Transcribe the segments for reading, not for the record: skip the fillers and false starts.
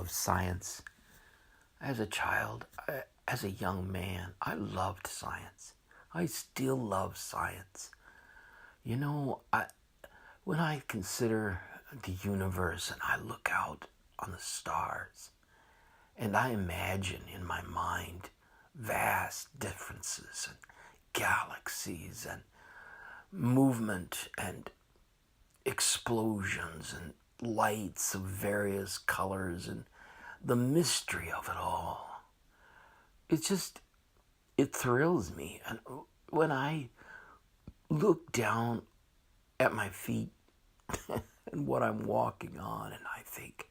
love science. As a child, as a young man, I loved science. I still love science. You know, when I consider the universe and I look out on the stars and I imagine in my mind vast differences and galaxies and movement and explosions and lights of various colors and the mystery of it all, it thrills me. And when I look down at my feet and what I'm walking on, and I think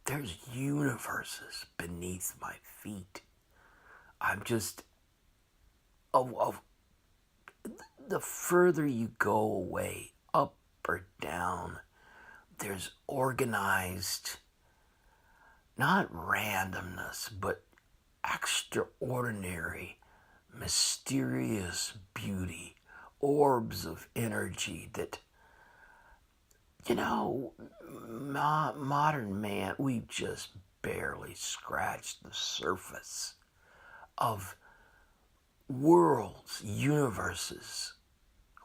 there's universes beneath my feet. I'm just of the further you go away, up or down, there's organized, not randomness, but extraordinary, mysterious beauty, orbs of energy that, modern man, we've just barely scratched the surface of worlds, universes,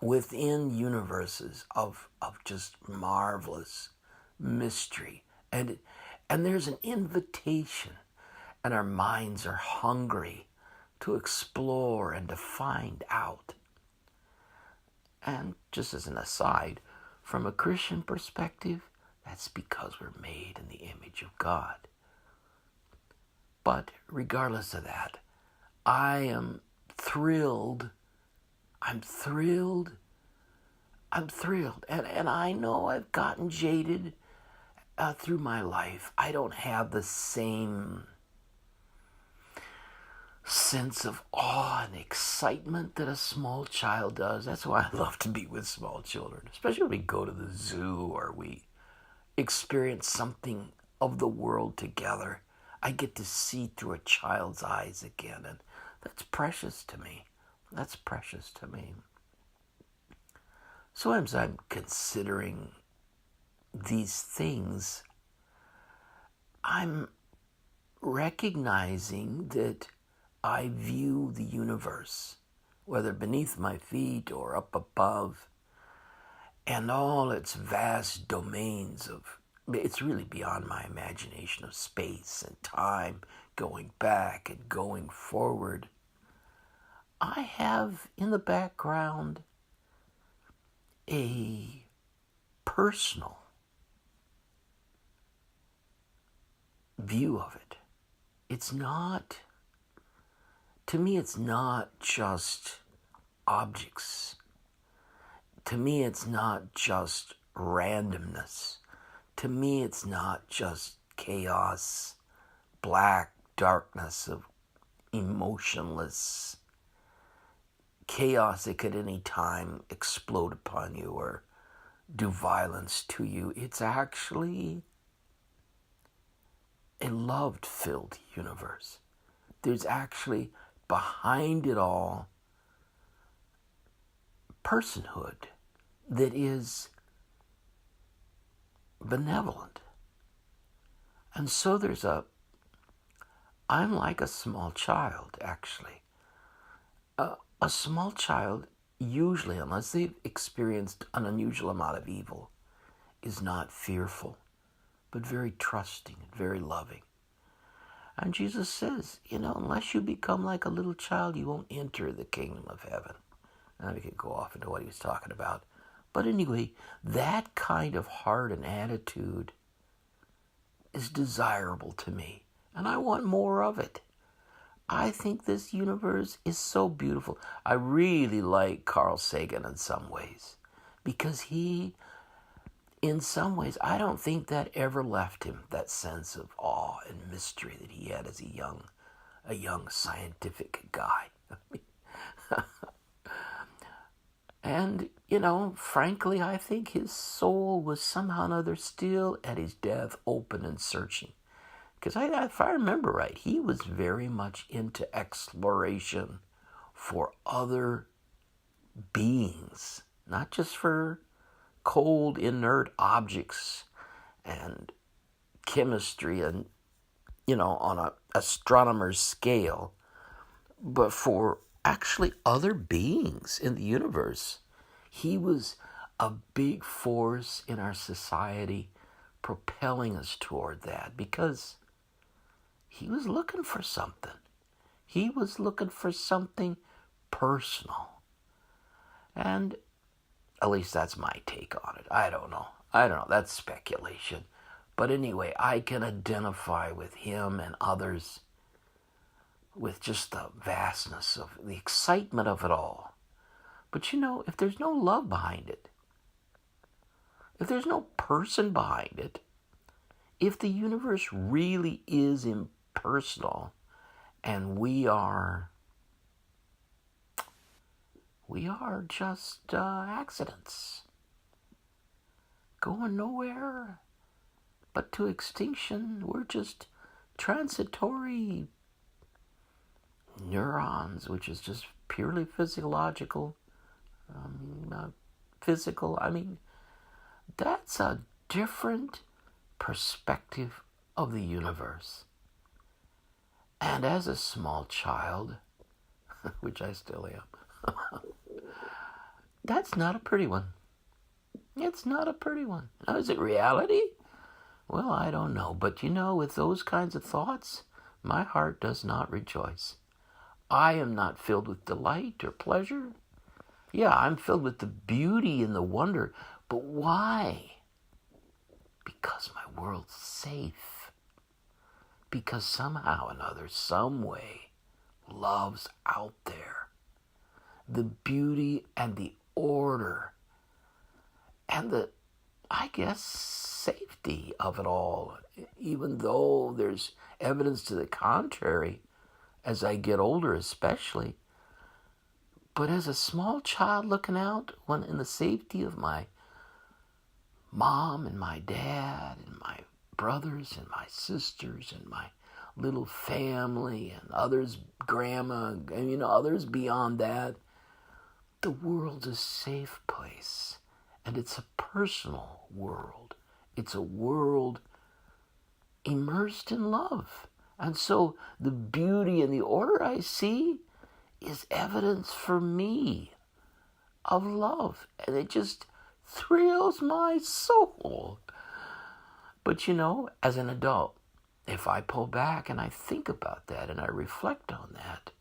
within universes of just marvelous mystery. And there's an invitation, and our minds are hungry to explore and to find out. And just as an aside, from a Christian perspective, that's because we're made in the image of God. But regardless of that, I am thrilled. I'm thrilled. And I know I've gotten jaded through my life. I don't have the same sense of awe and excitement that a small child does. That's why I love to be with small children, especially when we go to the zoo or we experience something of the world together. I get to see through a child's eyes again, and that's precious to me. So as I'm considering these things, I'm recognizing that I view the universe, whether beneath my feet or up above, and all its vast domains of, it's really beyond my imagination, of space and time, going back and going forward. I have in the background a personal view of it. To me, it's not just objects. To me, it's not just randomness. To me, it's not just chaos, black darkness of emotionless chaos that could any time explode upon you or do violence to you. It's actually a love-filled universe. There's actually, behind it all, personhood that is benevolent. And so I'm like a small child, actually. A small child, usually, unless they've experienced an unusual amount of evil, is not fearful, but very trusting and very loving. And Jesus says, unless you become like a little child, you won't enter the kingdom of heaven. And we could go off into what he was talking about. But anyway, that kind of heart and attitude is desirable to me. And I want more of it. I think this universe is so beautiful. I really like Carl Sagan in some ways. Because he, in some ways, I don't think that ever left him, that sense of awe and mystery that he had as a young scientific guy. And, frankly, I think his soul was somehow or another still at his death open and searching. Because if I remember right, he was very much into exploration for other beings, not just for cold, inert objects and chemistry and on an astronomer's scale, but for actually other beings in the universe. He was a big force in our society propelling us toward that because he was looking for something. He was looking for something personal. And at least that's my take on it. I don't know. That's speculation. But anyway, I can identify with him and others with just the vastness of the excitement of it all. But if there's no love behind it, if there's no person behind it, if the universe really is impersonal and we are just accidents going nowhere but to extinction, we're just transitory neurons, which is just purely physical. That's a different perspective of the universe. And as a small child, which I still am, that's not a pretty one. It's not a pretty one. Now, is it reality? Well, I don't know. But with those kinds of thoughts, my heart does not rejoice. I am not filled with delight or pleasure. Yeah, I'm filled with the beauty and the wonder. But why? Because my world's safe. Because somehow or another, some way, love's out there. The beauty and the order and the, I guess, safety of it all, even though there's evidence to the contrary as I get older especially. But as a small child looking out, when in the safety of my mom and my dad and my brothers and my sisters and my little family and others, grandma, and others beyond that, the world's a safe place. And it's a personal world. It's a world immersed in love. And so the beauty and the order I see is evidence for me of love. And it just thrills my soul. But as an adult, if I pull back and I think about that and I reflect on that,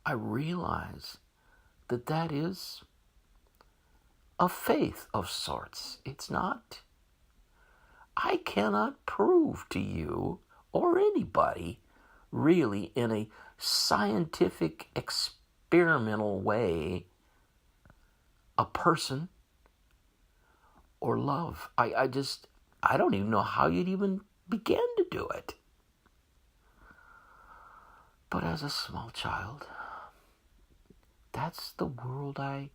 I realize that that is a faith of sorts. It's not. I cannot prove to you or anybody really in a scientific experimental way a person or love. I don't even know how you'd even begin to do it. But as a small child, that's the world I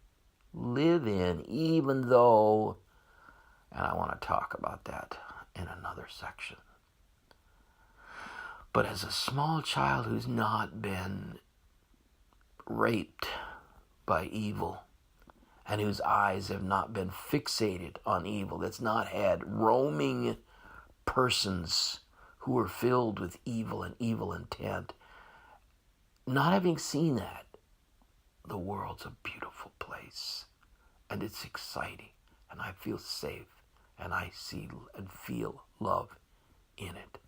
live in, even though, and I want to talk about that in another section. But as a small child who's not been raped by evil and whose eyes have not been fixated on evil, that's not had roaming persons who are filled with evil and evil intent, not having seen that, the world's a beautiful place and it's exciting and I feel safe and I see and feel love in it.